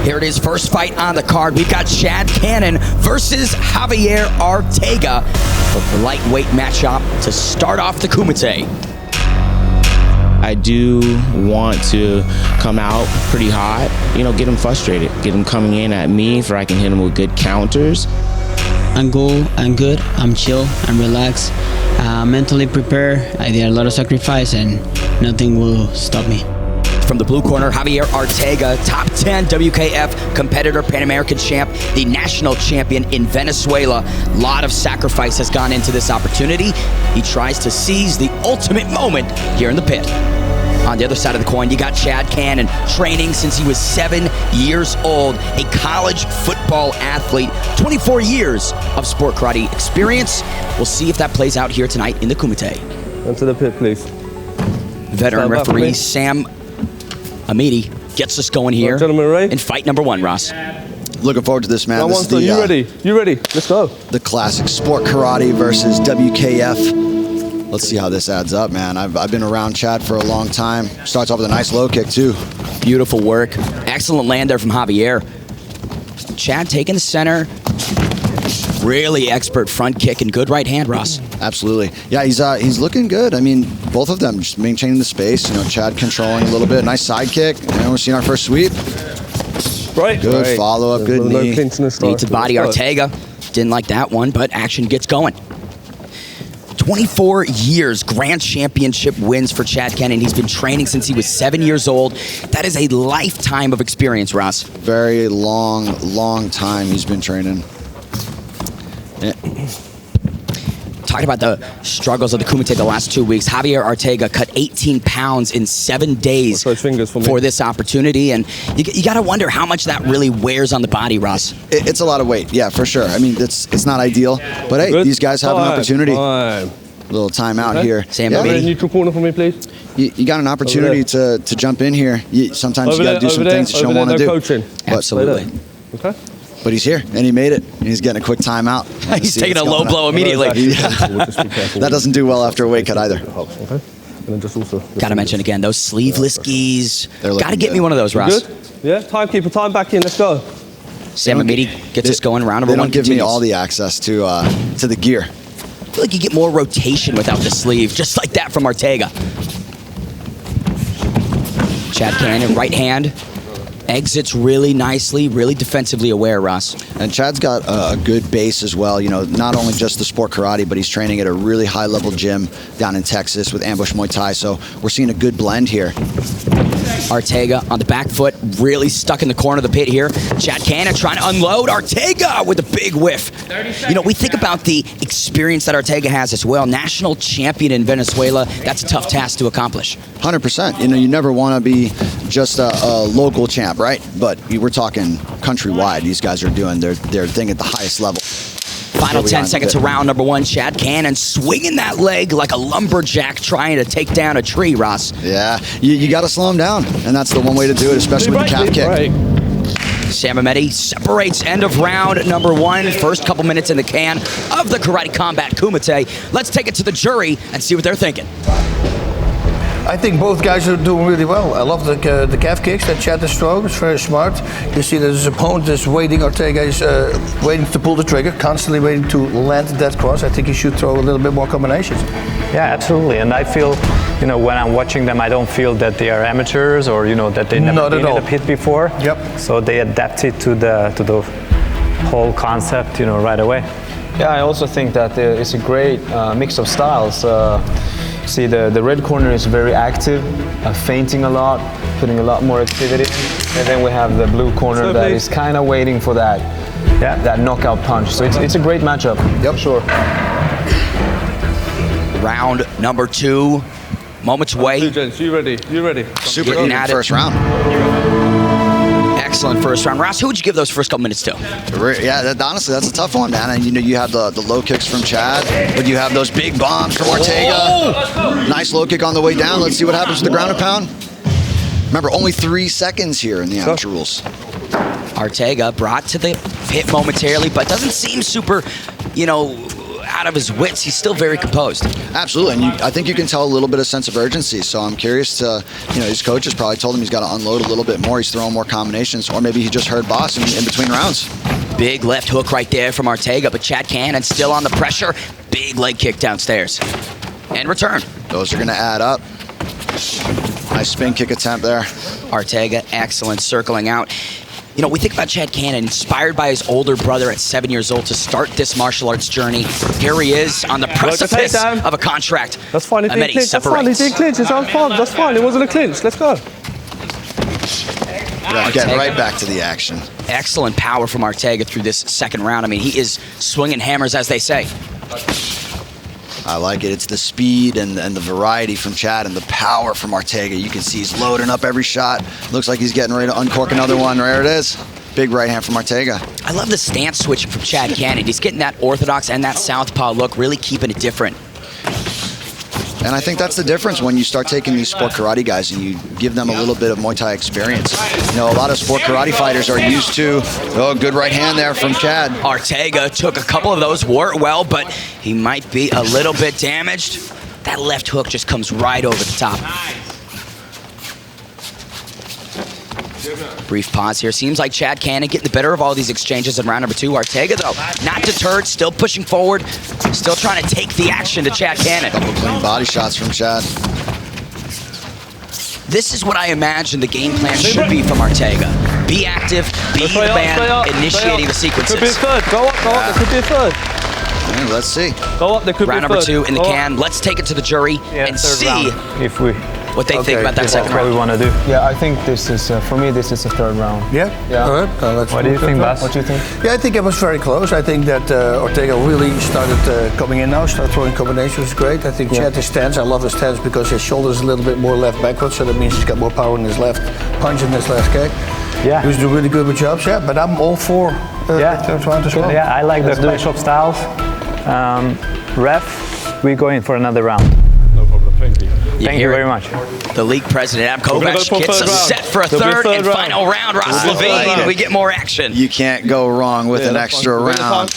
Here it is, first fight on the card. We've got Chad Cannon versus Javier Arteaga. The lightweight matchup to start off the Kumite. I do want to come out pretty hot, get him frustrated, get him coming in at me so I can hit him with good counters. I'm cool, I'm good, I'm chill, I'm relaxed, mentally prepared. I did a lot of sacrifice and nothing will stop me. From the blue corner, Javier Arteaga, top 10 WKF competitor, Pan American champ, the national champion in Venezuela. A lot of sacrifice has gone into this opportunity. He tries to seize the ultimate moment here in the pit. On the other side of the coin, you got Chad Cannon, training since he was 7 years old, a college football athlete, 24 years of sport karate experience. We'll see if that plays out here tonight in the Kumite. Into the pit, please. Veteran referee Sam Amidi gets us going here in fight number 1, Ross. Looking forward to this, man. This is the, you ready? You ready? Let's go. The classic sport karate versus WKF. Let's see how this adds up, man. I've been around Chad for a long time. Starts off with a nice low kick, too. Beautiful work. Excellent land there from Javier. Chad taking the center. Really expert front kick and good right hand, Ross. Absolutely. Yeah, he's looking good. I mean, both of them just maintaining the space. Chad controlling a little bit. Nice side kick. And we're seeing our first sweep. Right. Good follow-up, good knee. Knee to body, Arteaga. Didn't like that one, but action gets going. 24 years, grand championship wins for Chad Cannon. He's been training since he was 7 years old. That is a lifetime of experience, Ross. Very long time he's been training. Yeah. Talking about the struggles of the Kumite the last 2 weeks, Javier Arteaga cut 18 pounds in 7 days for this opportunity, and you got to wonder how much that really wears on the body, Ross. It's a lot of weight, yeah, for sure. I mean, it's not ideal, but hey, these guys have an opportunity. Little timeout here. Sam, neutral corner for me, please. You got an opportunity to jump in here. Sometimes you got to do some things that you don't want to do. Coaching. Absolutely. Okay. But he's here, and he made it. He's getting a quick timeout. He's taking a low blow immediately. That doesn't do well after a weight cut either. Okay. And just also got to mention again, those sleeveless skis. Got to get me one of those, Ross. Good? Yeah, timekeeper, time back in. Let's go. Sam Amidi gets us going. Round number 1 They don't give me all the access to the gear. I feel like you get more rotation without the sleeve, just like that from Arteaga. Chad Cannon, right hand. Exits really nicely, really defensively aware, Ross. And Chad's got a good base as well. Not only just the sport karate, but he's training at a really high-level gym down in Texas with ambush Muay Thai. So we're seeing a good blend here. Arteaga on the back foot, really stuck in the corner of the pit here. Chad Cannon trying to unload. Arteaga with a big whiff. We think about the experience that Arteaga has as well. National champion in Venezuela. That's a tough task to accomplish. 100%. You never want to be just a local champ, right? But we're talking countrywide. These guys are doing their thing at the highest level. Final 10 seconds to round number 1. Chad Cannon swinging that leg like a lumberjack trying to take down a tree, Ross. Yeah, you got to slow him down, and that's the one way to do it, especially with the calf kick. Sam Amedi separates end of round number 1. First couple minutes in the can of the Karate Combat Kumite. Let's take it to the jury and see what they're thinking. I think both guys are doing really well. I love the calf kicks that Chad is throwing. It's very smart. You see that his opponent is waiting. Arteaga is waiting to pull the trigger, constantly waiting to land that cross. I think he should throw a little bit more combinations. Yeah, absolutely. And I feel, when I'm watching them, I don't feel that they are amateurs or, that they never been in a pit before. Yep. So they adapted to the whole concept, right away. Yeah, I also think that it's a great mix of styles. See, the red corner is very active, feinting a lot, putting a lot more activity. And then we have the blue corner that is kind of waiting for that knockout punch. So it's a great matchup. Yep, sure. Round number 2, moments away. You ready? You ready? Super even first round. Excellent first round. Ross, who would you give those first couple minutes to? Yeah, honestly, that's a tough one, man. And you have the low kicks from Chad, but you have those big bombs from Arteaga. Nice low kick on the way down. Let's see what happens with the ground and pound. Remember, only 3 seconds here in the amateur rules. Arteaga brought to the pit momentarily, but doesn't seem super, out of his wits, he's still very composed. Absolutely, and I think you can tell a little bit of sense of urgency. So I'm curious to, his coaches probably told him he's got to unload a little bit more. He's throwing more combinations, or maybe he just heard Bas in between rounds. Big left hook right there from Arteaga, but Chad Cannon still on the pressure. Big leg kick downstairs. And return. Those are going to add up. Nice spin kick attempt there. Arteaga, excellent, circling out. We think about Chad Cannon, inspired by his older brother at 7 years old to start this martial arts journey. Here he is on the precipice of a contract. That's fine, he didn't clinch. That's fine, he didn't clinch. It's on fun. That's fine. It wasn't a clinch. Let's go. Getting right back to the action. Excellent power from Arteaga through this second round. I mean, he is swinging hammers, as they say. I like it. It's the speed and the variety from Chad and the power from Arteaga. You can see he's loading up every shot. Looks like he's getting ready to uncork another one. There it is. Big right hand from Arteaga. I love the stance switching from Chad Cannon. He's getting that orthodox and that southpaw look, really keeping it different. And I think that's the difference when you start taking these sport karate guys and you give them a little bit of Muay Thai experience. A lot of sport karate fighters are used to, good right hand there from Chad. Arteaga took a couple of those, wore it well, but he might be a little bit damaged. That left hook just comes right over the top. Brief pause here. Seems like Chad Cannon getting the better of all these exchanges in round number 2. Arteaga, though, not deterred, still pushing forward, still trying to take the action to Chad Cannon. Couple clean body shots from Chad. This is what I imagine the game plan should be from Arteaga. Be active, be the man initiating the sequences. Could be a third. Go up. There could be a third. Yeah, let's see. Go up. There could round be a number third. 2 in the can. Let's take it to the jury and see if we what they think about that second what round. we want to do. Yeah, I think this is, for me, this is the third round. Yeah? All right. What do you think, Bas? What do you think? Yeah, I think it was very close. I think that Arteaga really started coming in now, started throwing combinations, which is great. I think Chad, his stance, I love his stance because his shoulder is a little bit more left backwards, so that means he's got more power in his left punch and his last kick. Yeah. He was doing really good with jobs, but I'm all for third round as well. Yeah, I like the clash of styles. Ref, we're going for another round. No problem. Thank you. Thank you very much. The league president, Adam Kovac, gets us set for a third and final round. Ross Levine, we get more action. You can't go wrong with an extra round.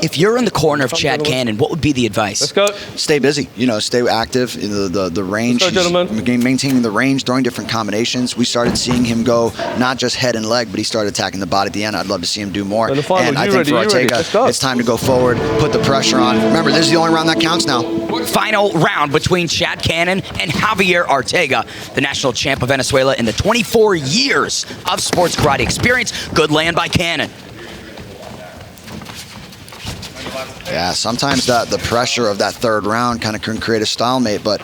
If you're in the corner of Chad Cannon, what would be the advice? Let's go. Stay busy. Stay active. The range. Let's go, gentlemen. Maintaining the range, throwing different combinations. We started seeing him go not just head and leg, but he started attacking the body at the end. I'd love to see him do more. And I think for Arteaga, it's time to go forward, put the pressure on. Remember, this is the only round that counts now. Final round between Chad Cannon and Javier Arteaga, the national champ of Venezuela in the 24 years of sports karate experience. Good land by Cannon. Yeah, sometimes the pressure of that third round kind of can create a stalemate, but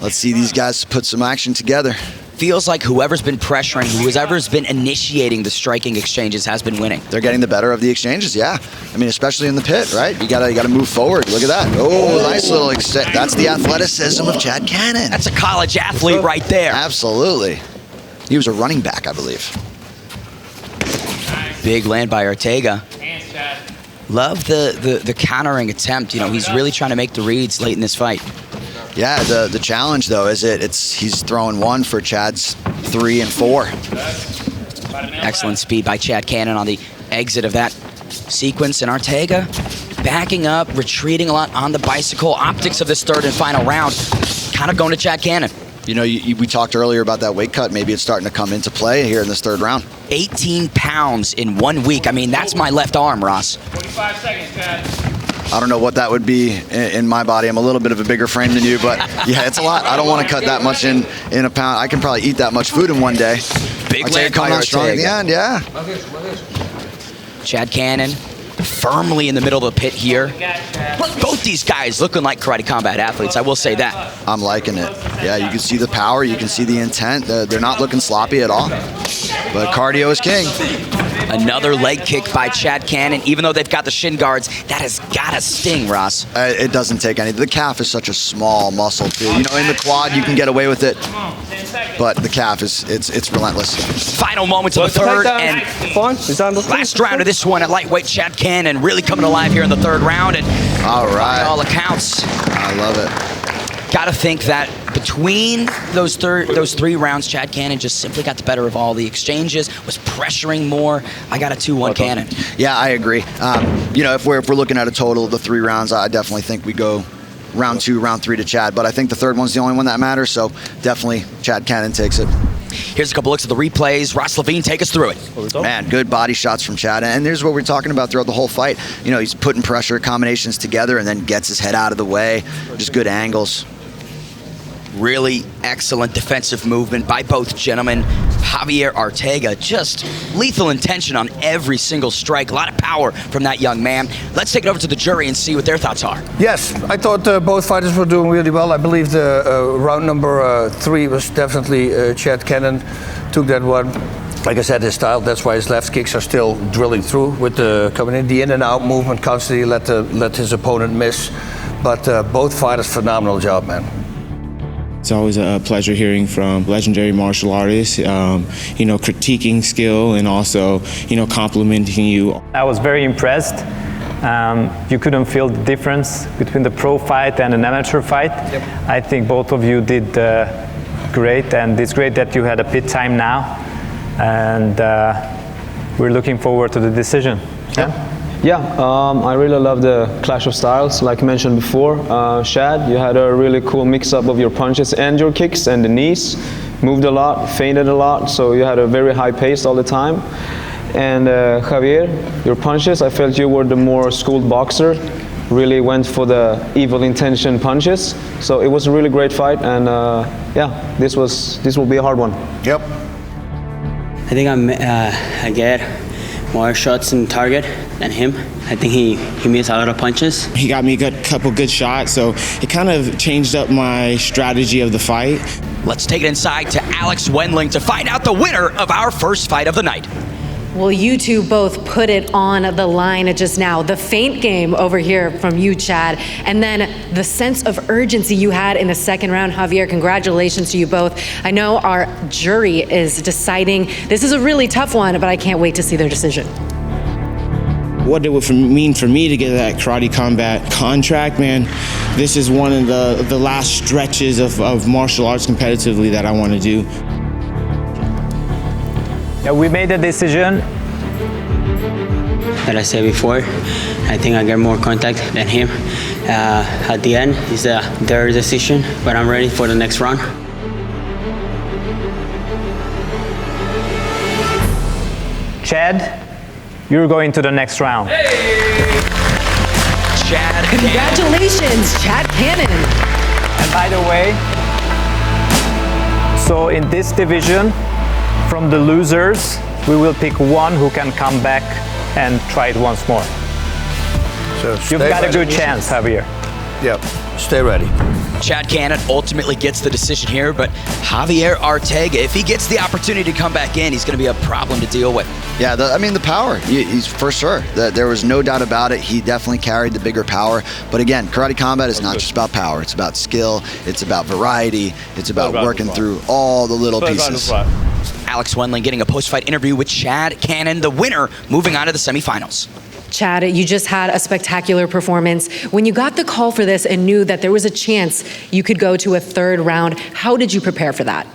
let's see these guys put some action together. Feels like whoever's been pressuring, whoever's been initiating the striking exchanges has been winning. They're getting the better of the exchanges, yeah. I mean, especially in the pit, right? You gotta move forward. Look at that. Oh, nice little that's the athleticism of Chad Cannon. That's a college athlete right there. Absolutely. He was a running back, I believe. Big land by Arteaga. Love the countering attempt. He's really trying to make the reads late in this fight. Yeah, the challenge though is he's throwing 1 for Chad's 3 and 4. Excellent speed by Chad Cannon on the exit of that sequence, and Arteaga backing up, retreating a lot on the bicycle. Optics of this third and final round kind of going to Chad Cannon. We talked earlier about that weight cut. Maybe it's starting to come into play here in this third round. 18 pounds in 1 week. I mean, that's my left arm, Ross. 45 seconds, Chad. I don't know what that would be in my body. I'm a little bit of a bigger frame than you, but yeah, it's a lot. I don't want to cut that much in a pound. I can probably eat that much food in one day. Big leg coming on strong at the end, yeah. Chad Cannon firmly in the middle of the pit here. Both these guys looking like karate combat athletes, I will say that. I'm liking it. Yeah, you can see the power, you can see the intent. They're not looking sloppy at all. But cardio is king. Another leg kick by Chad Cannon. Even though they've got the shin guards, that has got to sting, Ross. It doesn't take any. The calf is such a small muscle, too. In the quad, you can get away with it. But the calf it's relentless. Final moments of the third and last round of this one at lightweight. Chad Cannon really coming alive here in the third round. And all right, by all accounts, I love it. Got to think that between those 3 rounds, Chad Cannon just simply got the better of all the exchanges, was pressuring more. I got a 2-1 Cannon. Yeah, I agree. You know, if we're looking at a total of the 3 rounds, I definitely think we go round 2, round 3 to Chad. But I think the third one's the only one that matters, so definitely Chad Cannon takes it. Here's a couple looks at the replays. Ross Levine, take us through it. Man, good body shots from Chad. And there's what we're talking about throughout the whole fight. You know, he's putting pressure combinations together and then gets his head out of the way. Just good angles. Really excellent defensive movement by both gentlemen. Javier Arteaga, just lethal intention on every single strike. A lot of power from that young man. Let's take it over to the jury and see what their thoughts are. Yes, I thought both fighters were doing really well. I believe the round number 3 was definitely Chad Cannon took that one. Like I said, his style, that's why his left kicks are still drilling through with the coming in. The in and out movement constantly let his opponent miss. But both fighters, phenomenal job, man. It's always a pleasure hearing from legendary martial artists, you know, critiquing skill and also, you know, complimenting you. I was very impressed. You couldn't feel the difference between the pro fight and an amateur fight. Yep. I think both of you did great, and it's great that you had a pit time now. And we're looking forward to the decision. Yeah. Yeah, I really love the clash of styles. Like I mentioned before, Chad, you had a really cool mix-up of your punches and your kicks and the knees. Moved a lot, feinted a lot, so you had a very high pace all the time. And Javier, your punches, I felt you were the more schooled boxer. Really went for the evil intention punches. So it was a really great fight, and yeah, this will be a hard one. Yep. I think I get more shots in target than him. I think he missed a lot of punches. He got me a couple good shots, so it kind of changed up my strategy of the fight. Let's take it inside to Alex Wendling to find out the winner of our first fight of the night. Well, you two both put it on the line just now. The feint game over here from you, Chad, and then the sense of urgency you had in the second round. Javier, congratulations to you both. I know our jury is deciding. This is a really tough one, but I can't wait to see their decision. What it would mean for me to get that Karate Combat contract, man, this is one of the last stretches of martial arts competitively that I want to do. Yeah, we made a decision. That I said before, I think I get more contact than him. At the end, it's their decision, but I'm ready for the next round. Chad, you're going to the next round. Hey! Chad Congratulations, Chad Cannon. And by the way, so in this division, from the losers, we will pick one who can come back and try it once more. So you've got a good chance, Javier. Yep, stay ready. Chad Cannon ultimately gets the decision here, but Javier Arteaga, if he gets the opportunity to come back in, he's going to be a problem to deal with. Yeah, I mean, the power, he's for sure. There was no doubt about it. He definitely carried the bigger power. But again, Karate Combat is not just about power. It's about skill. It's about variety. It's about working through all the little pieces. Alex Wendling getting a post-fight interview with Chad Cannon, the winner, moving on to the semifinals. Chad, you just had a spectacular performance. When you got the call for this and knew that there was a chance you could go to a third round, how did you prepare for that?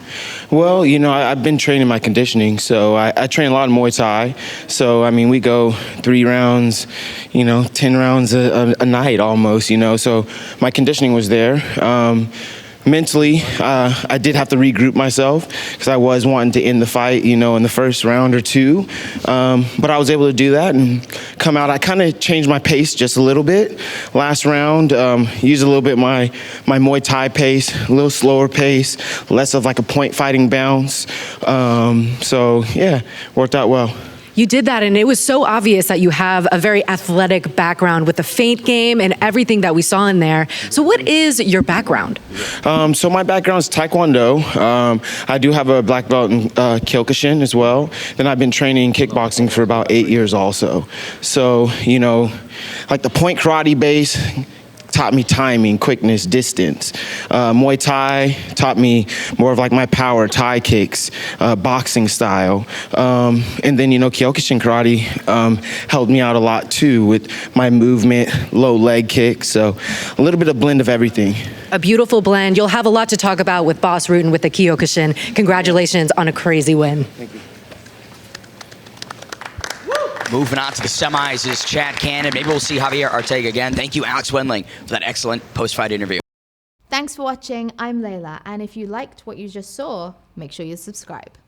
Well, you know, I've been training my conditioning, so I train a lot of Muay Thai. So, I mean, we go 3 rounds, you know, 10 rounds a night almost, you know. So my conditioning was there. Mentally, I did have to regroup myself because I was wanting to end the fight, you know, in the first round or 2. But I was able to do that and come out. I kind of changed my pace just a little bit. Last round, used a little bit my Muay Thai pace, a little slower pace, less of like a point fighting bounce. So, yeah, worked out well. You did that, and it was so obvious that you have a very athletic background with the feint game and everything that we saw in there. So what is your background? So my background is taekwondo. I do have a black belt in Kyokushin as well. Then I've been training kickboxing for about 8 years also. So, you know, like the point karate base, taught me timing, quickness, distance. Muay Thai taught me more of like my power, Thai kicks, boxing style. And then, Kyokushin karate helped me out a lot too with my movement, low leg kicks. So a little bit of blend of everything. A beautiful blend. You'll have a lot to talk about with Bas Rutten with the Kyokushin. Congratulations on a crazy win. Thank you. Moving on to the semis is Chad Cannon. Maybe we'll see Javier Arteaga again. Thank you, Alex Wendling, for that excellent post-fight interview. Thanks for watching. I'm Layla, and if you liked what you just saw, make sure you subscribe.